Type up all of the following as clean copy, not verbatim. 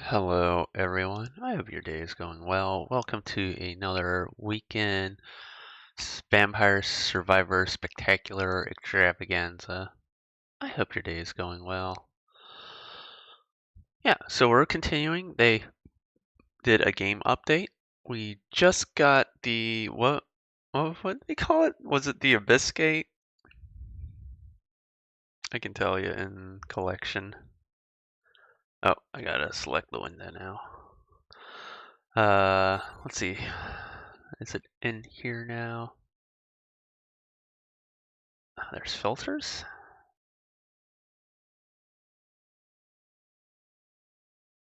Hello, everyone. I hope your day is going well. Welcome to another weekend Vampire Survivor Spectacular Extravaganza. I hope your day is going well. Yeah, so we're continuing. They did a game update. We just got the what did they call it? Was it the Abyss Gate? I can tell you in collection. Oh, I gotta select the window now. Let's see. Is it in here now? There's filters.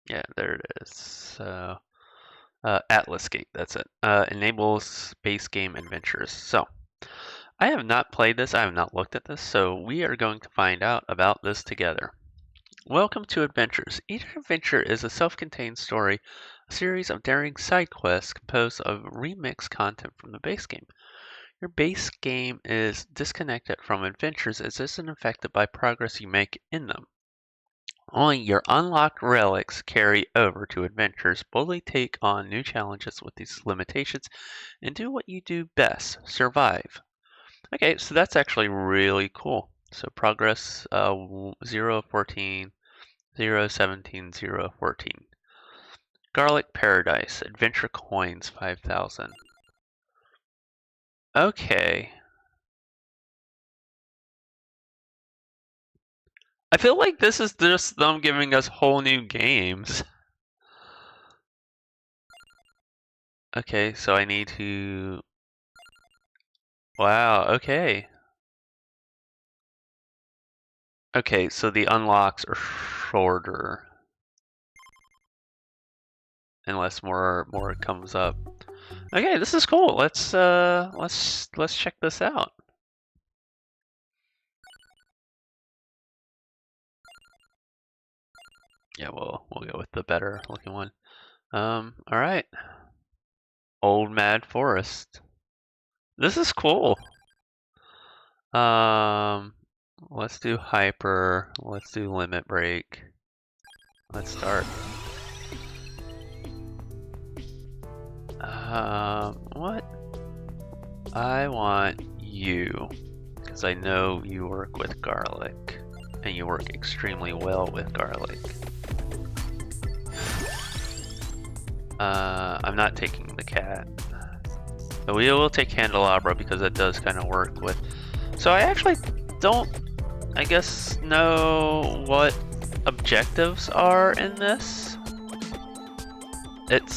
Yeah, there it is. So, Atlas Gate, that's it. Enables base game adventures. So, I have not played this, I have not looked at this, so we are going to find out about this together. Welcome to Adventures. Each adventure is a self-contained story, a series of daring side quests composed of remixed content from the base game. Your base game is disconnected from adventures as it isn't affected by progress you make in them. Only your unlocked relics carry over to adventures. Boldly take on new challenges with these limitations and do what you do best, survive. Okay, so that's actually really cool. So progress 0 of 14, 0 of 17, 0 of 14. Garlic Paradise, adventure coins 5,000. Okay. I feel like this is just them giving us whole new games. Okay, so I need to... Wow, okay. Okay, so the unlocks are shorter. Unless more comes up. Okay, this is cool. Let's check this out. Yeah, we'll go with the better looking one. All right. Old Mad Forest. This is cool. Let's do hyper. Let's do limit break. Let's start. What? I want you, because I know you work with garlic, and you work extremely well with garlic. I'm not taking the cat. But we will take candelabra because that does kind of work with... So I actually don't, I guess, know what objectives are in this. It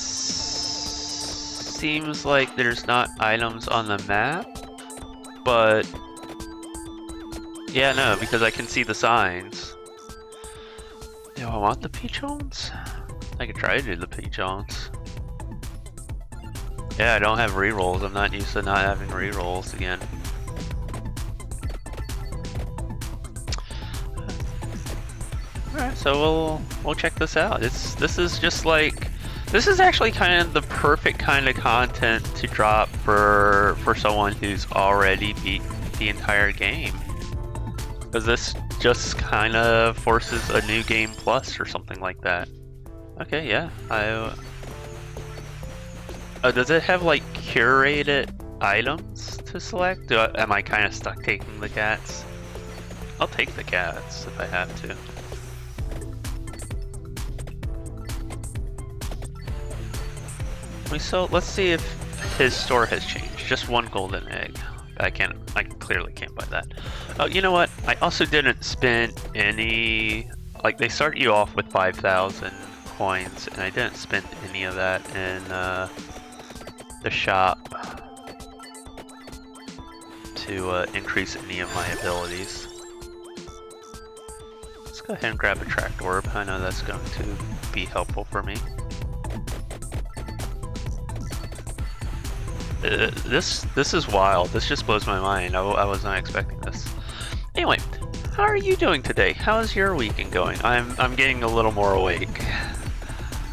seems like there's not items on the map, but yeah, no, because I can see the signs. Do I want the peachons? I could try to do the peachons. Yeah, I don't have rerolls. I'm not used to not having rerolls again. Alright, so we'll check this out. This is just like, this is actually kind of the perfect kind of content to drop for someone who's already beat the entire game. Because this just kind of forces a new game plus or something like that. Okay, yeah. Does it have like curated items to select? Am I kind of stuck taking the cats? I'll take the cats if I have to. Let's see if his store has changed. Just one golden egg. I clearly can't buy that. Oh, you know what? I also didn't spend any, like they start you off with 5,000 coins and I didn't spend any of that in the shop to increase any of my abilities. Let's go ahead and grab a tracked orb. I know that's going to be helpful for me. This is wild. This just blows my mind. I was not expecting this. Anyway, how are you doing today? How's your weekend going? I'm getting a little more awake.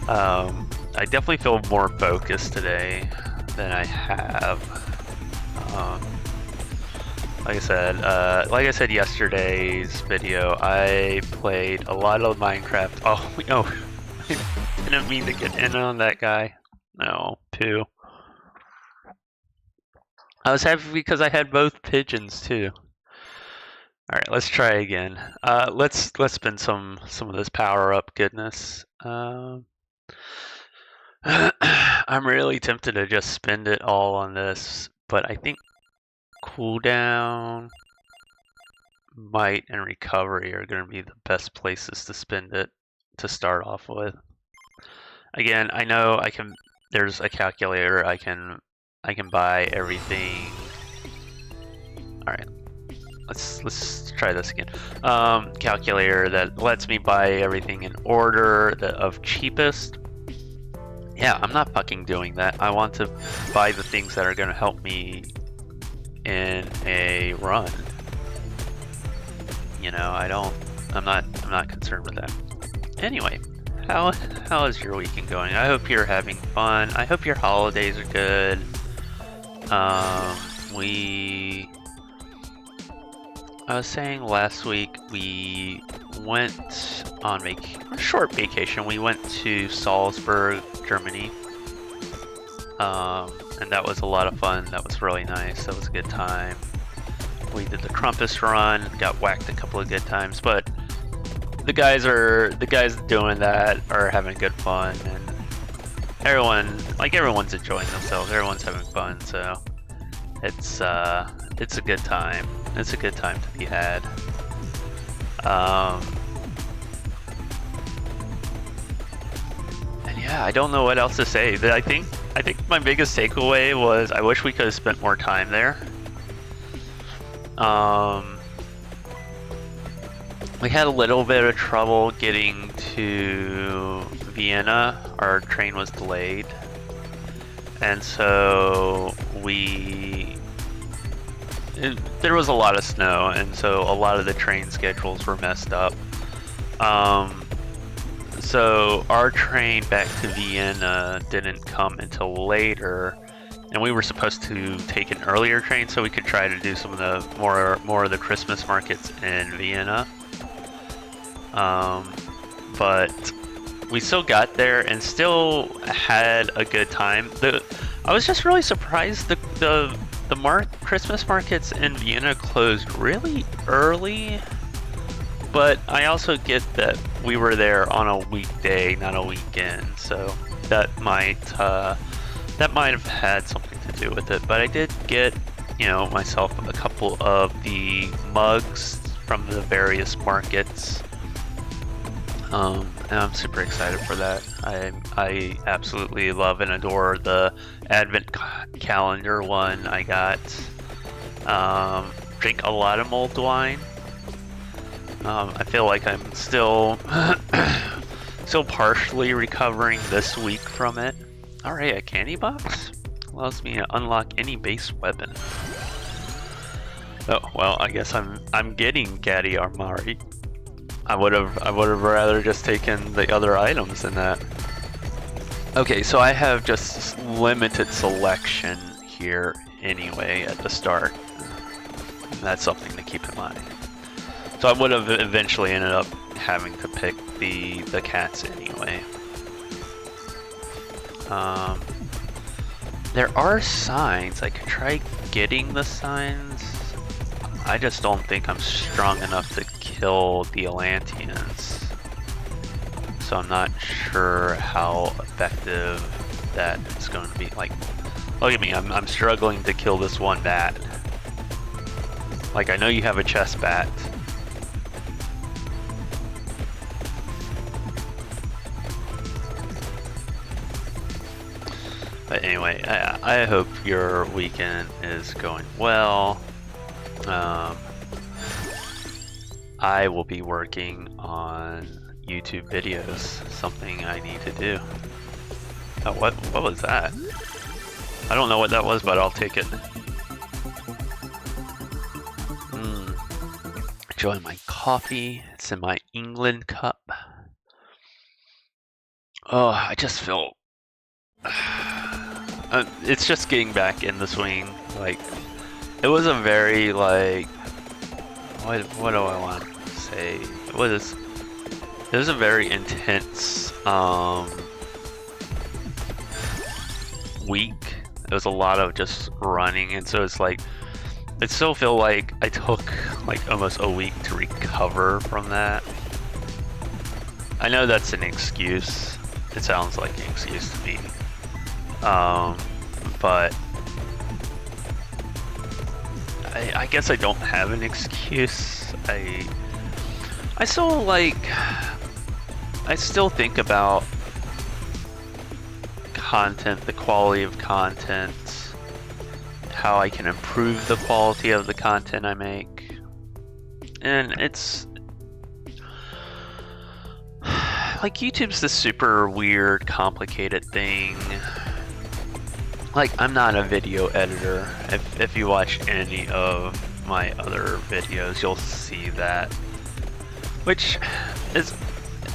I definitely feel more focused today than I have. Like I said yesterday's video, I played a lot of Minecraft. Oh no. didn't mean to get in on that guy. No, poo. I was happy because I had both pigeons too. All right, let's try again. Let's spin some of this power up goodness. I'm really tempted to just spend it all on this, but I think cooldown, might, and recovery are going to be the best places to spend it to start off with. Again, I know I can. There's a calculator. I can buy everything. All right, let's try this again. Calculator that lets me buy everything in order of cheapest. Yeah, I'm not fucking doing that. I want to buy the things that are going to help me in a run. You know, I'm not concerned with that. Anyway, how is your weekend going? I hope you're having fun. I hope your holidays are good. I was saying last week we went on a short vacation. We went to Salzburg, Germany. And that was a lot of fun. That was really nice. That was a good time. We did the Krampus run, got whacked a couple of good times, but the guys doing that are having good fun, and everyone's enjoying themselves. Everyone's having fun, so it's a good time. It's a good time to be had. And yeah, I don't know what else to say. I think my biggest takeaway was I wish we could have spent more time there. We had a little bit of trouble getting to Vienna. Our train was delayed, and so there was a lot of snow, and so a lot of the train schedules were messed up. So our train back to Vienna didn't come until later, and we were supposed to take an earlier train so we could try to do some of the more of the Christmas markets in Vienna. But we still got there and still had a good time. I was just really surprised the Christmas markets in Vienna closed really early. But I also get that we were there on a weekday, not a weekend, so that might have had something to do with it. But I did get, myself a couple of the mugs from the various markets, and I'm super excited for that. I absolutely love and adore the Advent calendar one I got. Drink a lot of mulled wine. I feel like I'm still partially recovering this week from it. Alright, a candy box allows me to unlock any base weapon. Oh well, I guess I'm getting Gaddy Armari. I would have rather just taken the other items than that. Okay, so I have just limited selection here anyway at the start. That's something to keep in mind. So I would have eventually ended up having to pick the cats anyway. There are signs. I could try getting the signs. I just don't think I'm strong enough to kill the Atlanteans. So I'm not sure how effective that is going to be. Like, look at me, I'm struggling to kill this one bat. Like, I know you have a chest bat. But anyway, I hope your weekend is going well. I will be working on YouTube videos, something I need to do. Oh, what was that? I don't know what that was, but I'll take it. Enjoy my coffee. It's in my England cup. Oh, I just feel... it's just getting back in the swing. Like, it was a very, like... What do I want to say? It was a very intense week. It was a lot of just running, and so it's like I still feel like I took like almost a week to recover from that. I know that's an excuse. It sounds like an excuse to me. But I guess I don't have an excuse. I still like, I still think about content, the quality of content, how I can improve the quality of the content I make. And it's like YouTube's this super weird, complicated thing. Like, I'm not a video editor. If you watch any of my other videos, you'll see that. Which is,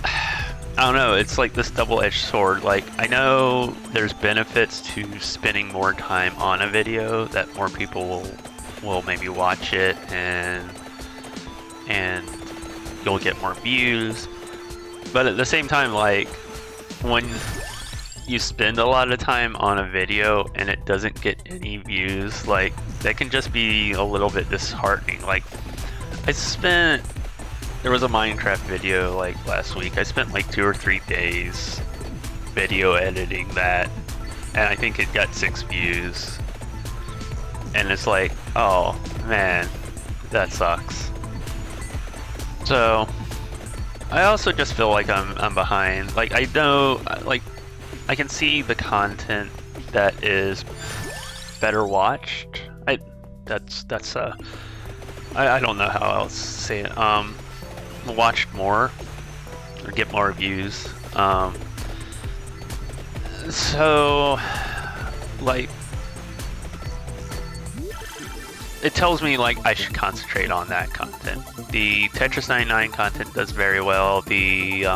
I don't know, it's like this double-edged sword. Like, I know there's benefits to spending more time on a video, that more people will maybe watch it, and you'll get more views. But at the same time, like, when you spend a lot of time on a video and it doesn't get any views, like, that can just be a little bit disheartening. Like, there was a Minecraft video like last week. I spent like 2 or 3 days video editing that, and I think it got 6 views. And it's like, oh man, that sucks. So I also just feel like I'm behind. Like, I know, like, I can see the content that is better watched. I don't know how else to say it. Watched more or get more views. So like, it tells me like I should concentrate on that content. The Tetris 99 content does very well. The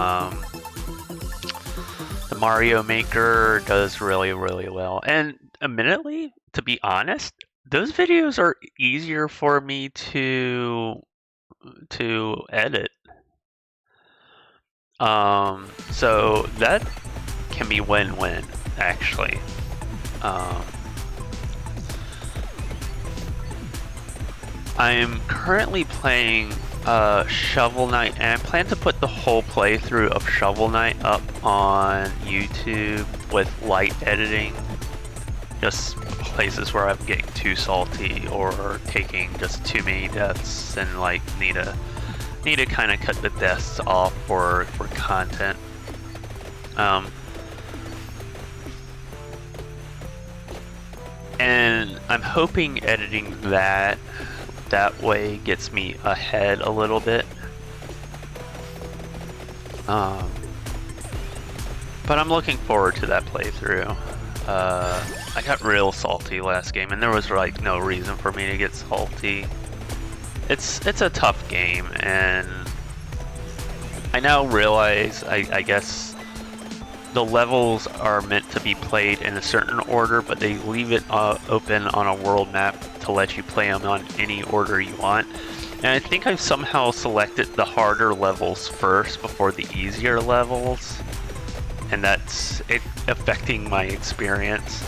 Mario Maker does really, really well. And admittedly, to be honest, those videos are easier for me to edit. So that can be win-win, actually. I am currently playing Shovel Knight, and I plan to put the whole playthrough of Shovel Knight up on YouTube with light editing. Just places where I'm getting too salty or taking just too many deaths and like need to kind of cut the deaths off for content. And I'm hoping editing that way gets me ahead a little bit. But I'm looking forward to that playthrough. I got real salty last game, and there was like no reason for me to get salty. It's a tough game, and I now realize I guess the levels are meant to be played in a certain order, but they leave it open on a world map to let you play them on any order you want. And I think I've somehow selected the harder levels first before the easier levels, and that's it affecting my experience.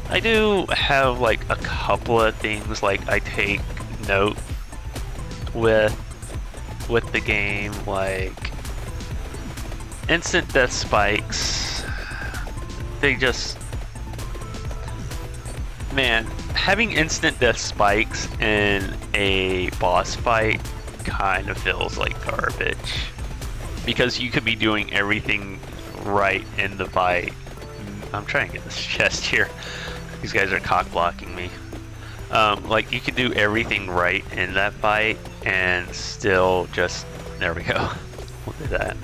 I do have like a couple of things like I take note with the game, like instant death spikes. They just, man, having instant death spikes in a boss fight kind of feels like garbage, because you could be doing everything right in the fight. I'm trying to get this chest here. These guys are cock blocking me. Like, you could do everything right in that fight and still just, there we go. Look at that.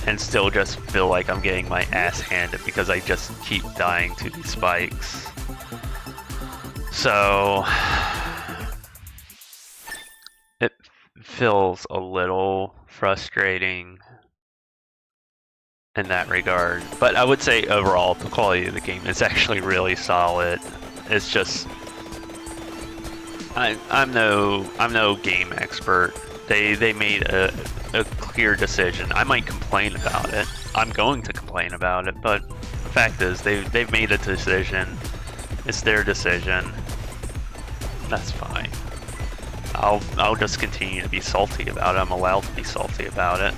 And still just feel like I'm getting my ass handed because I just keep dying to these spikes. So it feels a little frustrating in that regard, but I would say overall the quality of the game is actually really solid. It's just I'm no game expert. They made a clear decision. I might complain about it. I'm going to complain about it, but fact is, they've made a decision. It's their decision. That's fine. I'll just continue to be salty about it. I'm allowed to be salty about it.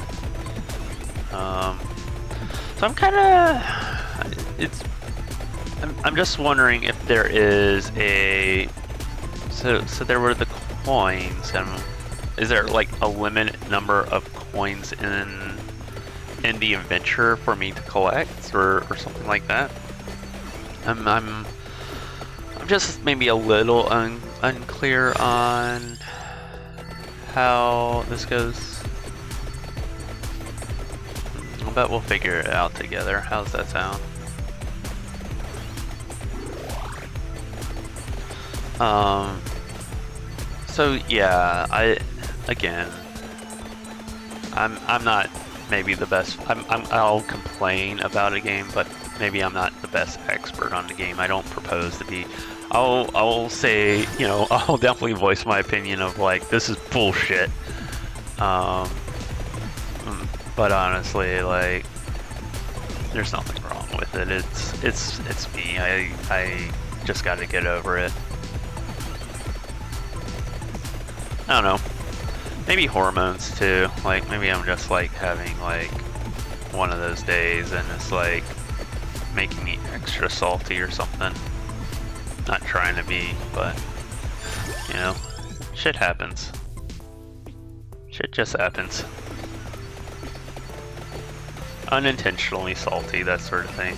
So I'm kind of, I'm just wondering if there is a, so there were the coins, and is there like a limited number of coins in the adventure for me to collect, or something like that? I'm just maybe a little unclear on how this goes. But we'll figure it out together. How's that sound? So yeah, I'm not maybe the best. I'll complain about a game, but maybe I'm not the best expert on the game. I don't propose to be. I'll say, you know, I'll definitely voice my opinion of like, this is bullshit. But honestly, like, there's nothing wrong with it. It's me. I just got to get over it. I don't know. Maybe hormones too. Like, maybe I'm just like having like one of those days and it's like making me extra salty or something. Not trying to be, but you know, shit happens. Shit just happens. Unintentionally salty, that sort of thing.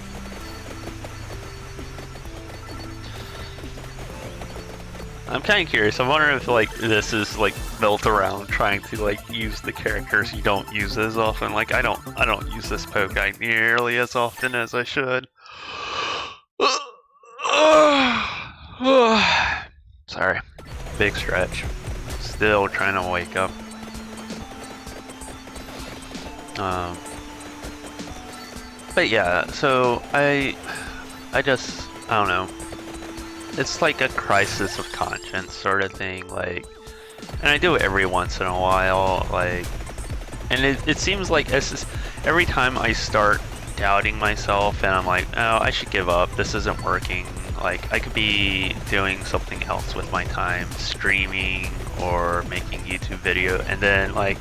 I'm kind of curious. I wonder if like this is like built around trying to like use the characters you don't use as often. Like I don't use this poke guy nearly as often as I should. Sorry, big stretch. Still trying to wake up. But yeah, so I don't know. It's like a crisis of conscience sort of thing, like, and I do it every once in a while, like, and it seems like every time I start doubting myself and I'm like, oh, I should give up, this isn't working, like, I could be doing something else with my time, streaming or making YouTube video, and then like,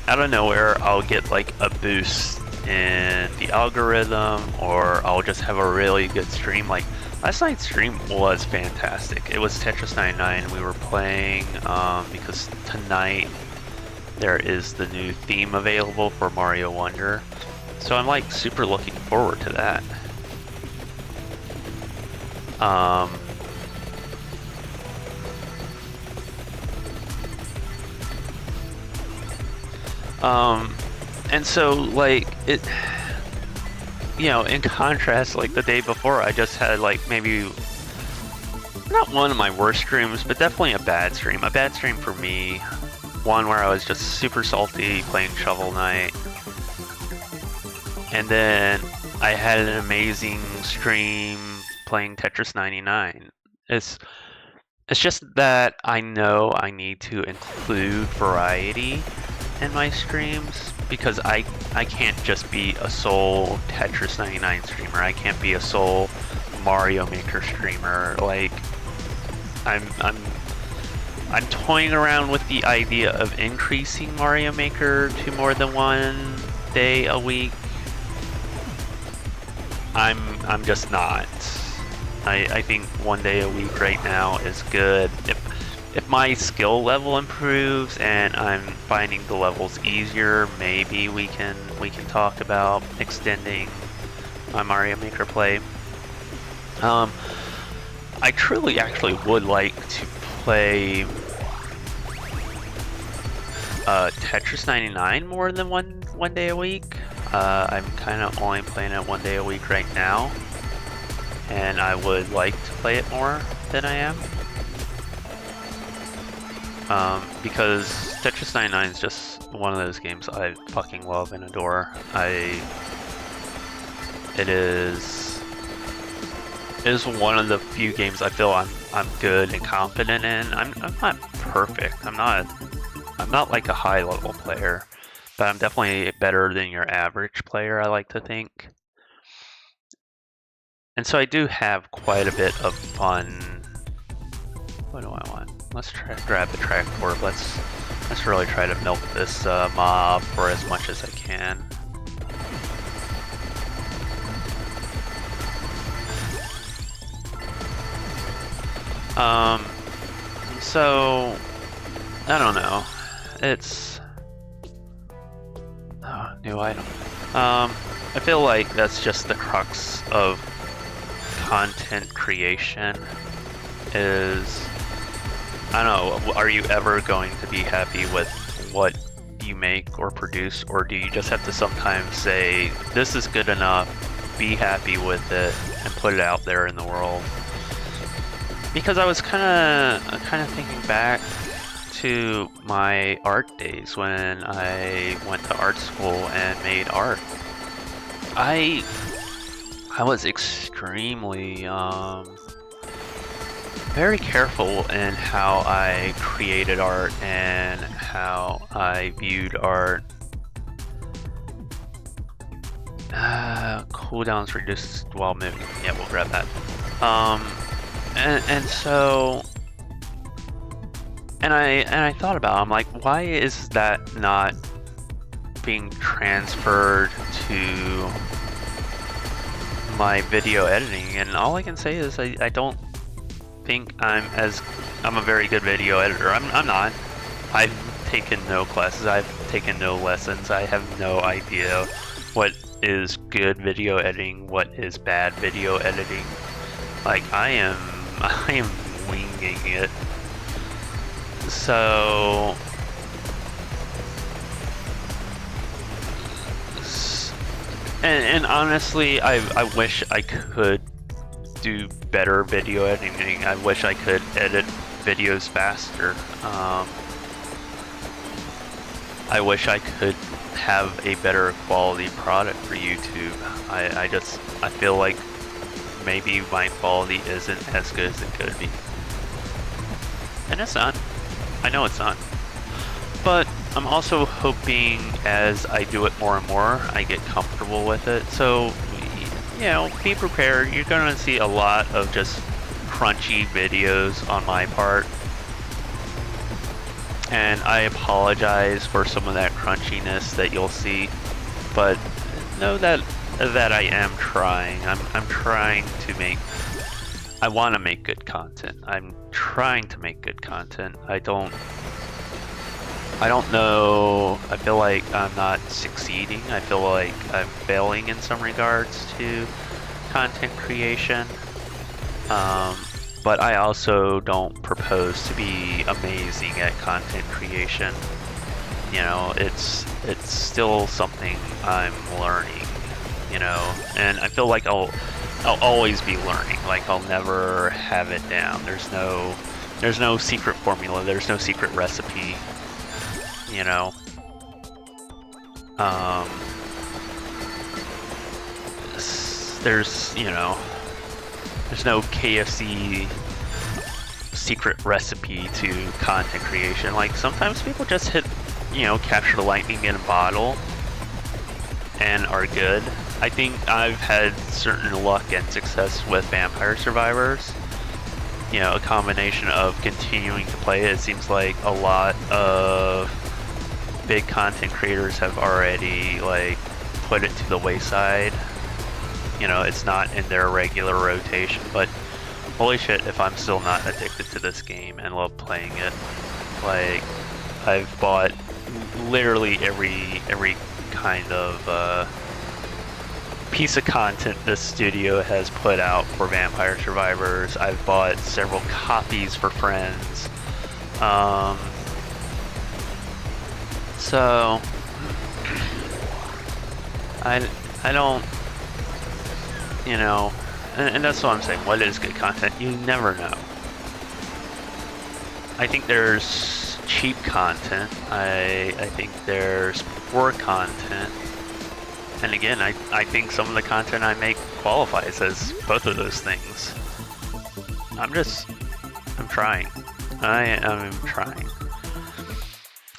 out of nowhere, I'll get like a boost in the algorithm, or I'll just have a really good stream. Like, last night's stream was fantastic. It was Tetris 99. We were playing because tonight there is the new theme available for Mario Wonder. So I'm like super looking forward to that. And so like it, you know, in contrast, like the day before, I just had like maybe not one of my worst streams, but definitely a bad stream. A bad stream for me. One where I was just super salty playing Shovel Knight. And then I had an amazing stream playing Tetris 99. It's just that I know I need to include variety in my streams, because I can't just be a sole Tetris 99 streamer. I can't be a sole Mario Maker streamer. Like, I'm toying around with the idea of increasing Mario Maker to more than one day a week. I'm just not. I think one day a week right now is good. If my skill level improves and I'm finding the levels easier, maybe we can talk about extending my Mario Maker play. I truly actually would like to play Tetris 99 more than one day a week. I'm kind of only playing it one day a week right now, and I would like to play it more than I am. Because Tetris 99 is just one of those games I fucking love and adore. It is one of the few games I feel I'm good and confident in. I'm not perfect. I'm not like a high level player, but I'm definitely better than your average player, I like to think. And so I do have quite a bit of fun. What do I want? Let's grab the tractor. Let's really try to milk this mob for as much as I can. So I don't know. It's new item. I feel like that's just the crux of content creation. Is I don't know. Are you ever going to be happy with what you make or produce, or do you just have to sometimes say this is good enough, be happy with it, and put it out there in the world? Because I was kind of thinking back to my art days when I went to art school and made art. I was extremely very careful in how I created art and how I viewed art. Cooldowns reduced while moving. Yeah, we'll grab that. And so, and I thought about it, I'm like, why is that not being transferred to my video editing? And all I can say is I don't think I'm a very good video editor. I'm not. I've taken no classes, I've taken no lessons, I have no idea what is good video editing, what is bad video editing. Like I am winging it. So and honestly, I wish I could do better video editing. I wish I could edit videos faster. I wish I could have a better quality product for YouTube. I feel like maybe my quality isn't as good as it could be. And it's not. I know it's not. But I'm also hoping as I do it more and more, I get comfortable with it. So, you know, be prepared. You're going to see a lot of just crunchy videos on my part. And I apologize for some of that crunchiness that you'll see. But know that I am trying. I'm trying to make... I want to make good content. I'm trying to make good content. I don't know. I feel like I'm not succeeding. I feel like I'm failing in some regards to content creation. But I also don't propose to be amazing at content creation. You know, it's still something I'm learning, you know, and I feel like I'll always be learning. Like I'll never have it down. There's no secret formula. There's no secret recipe. You know, there's no KFC secret recipe to content creation. Like sometimes people just hit, capture the lightning in a bottle and are good. I think I've had certain luck and success with Vampire Survivors. A combination of continuing to play it. It seems like a lot of big content creators have already put it to the wayside. It's not in their regular rotation, but holy shit if I'm still not addicted to this game and love playing it. I've bought literally every kind of piece of content this studio has put out for Vampire Survivors. I've bought several copies for friends. So I don't, and that's what I'm saying. What is good content? You never know. I think there's cheap content. I think there's poor content. And again, I think some of the content I make qualifies as both of those things. I'm trying. I am trying.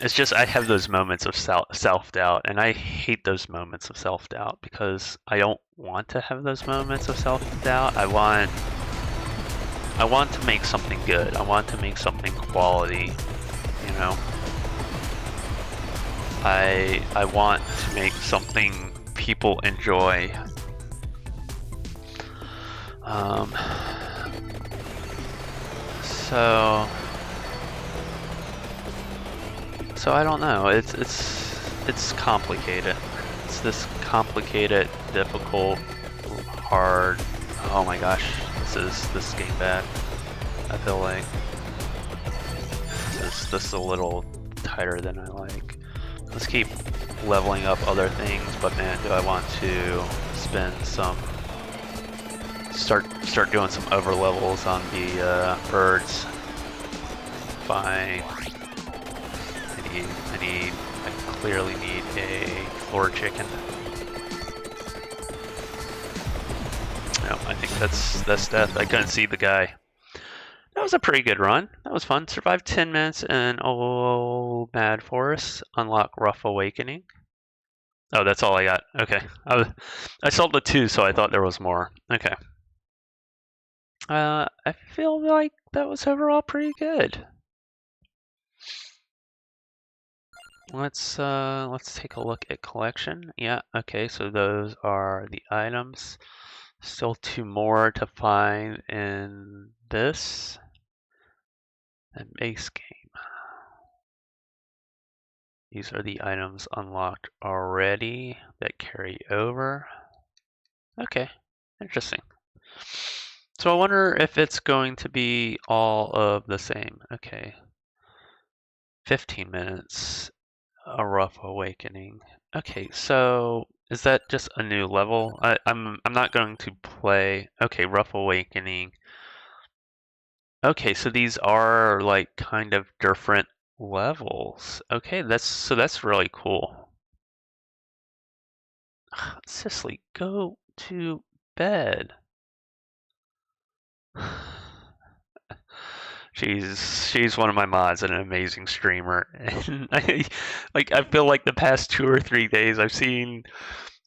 It's just I have those moments of self-doubt, and I hate those moments of self-doubt because I don't want to have those moments of self-doubt. I want to make something good. I want to make something quality, you know. I want to make something people enjoy. Um, so I don't know. It's complicated. It's this complicated, difficult, hard. Oh my gosh, this game bad. I feel like this is a little tighter than I like. Let's keep leveling up other things, but man, do I want to spend some start doing some over levels on the birds. Fine. I clearly need a floor chicken. No, I think that's death. I couldn't see the guy. That was a pretty good run. That was fun. Survived 10 minutes in Old Mad Forest. Unlock Rough Awakening. Oh, that's all I got. Okay. I sold the 2, so I thought there was more. Okay. I feel like that was overall pretty good. Let's take a look at collection. Yeah, okay, so those are the items. Still 2 more to find in this and base game. These are the items unlocked already that carry over. Okay, interesting. So I wonder if it's going to be all of the same. Okay. 15 minutes. A Rough Awakening. Okay, so is that just a new level? I'm not going to play. Okay, Rough Awakening. Okay, so these are like kind of different levels. Okay, that's really cool. Cecily, go to bed. She's one of my mods and an amazing streamer, and I feel like the past 2 or 3 days I've seen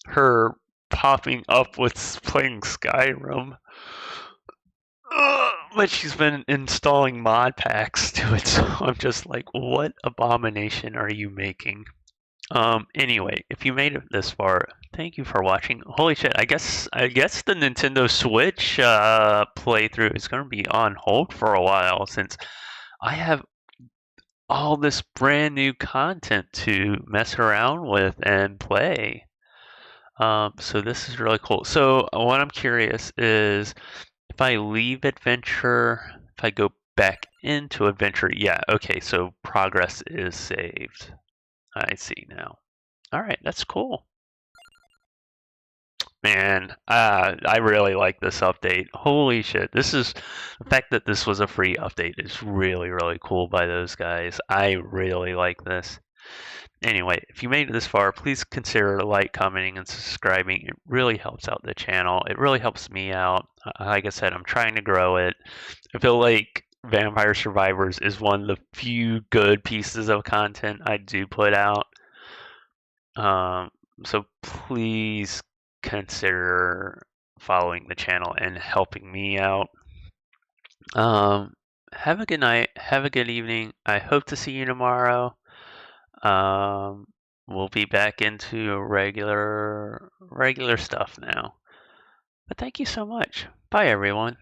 her popping up with playing Skyrim. But she's been installing mod packs to it, so I'm just like, what abomination are you making? Anyway, if you made it this far, thank you for watching. Holy shit, I guess the Nintendo Switch playthrough is gonna be on hold for a while since I have all this brand new content to mess around with and play. So this is really cool. So what I'm curious is if I leave adventure, if I go back into adventure, yeah, okay, so progress is saved. I see now. All right, that's cool. Man, I really like this update. Holy shit. The fact that this was a free update is really, really cool by those guys. I really like this. Anyway, if you made it this far, please consider like, commenting, and subscribing. It really helps out the channel. It really helps me out. Like I said, I'm trying to grow it. I feel like Vampire Survivors is one of the few good pieces of content I do put out. So please consider following the channel and helping me out. Have a good night. Have a good evening. I hope to see you tomorrow. We'll be back into regular stuff now. But thank you so much. Bye, everyone.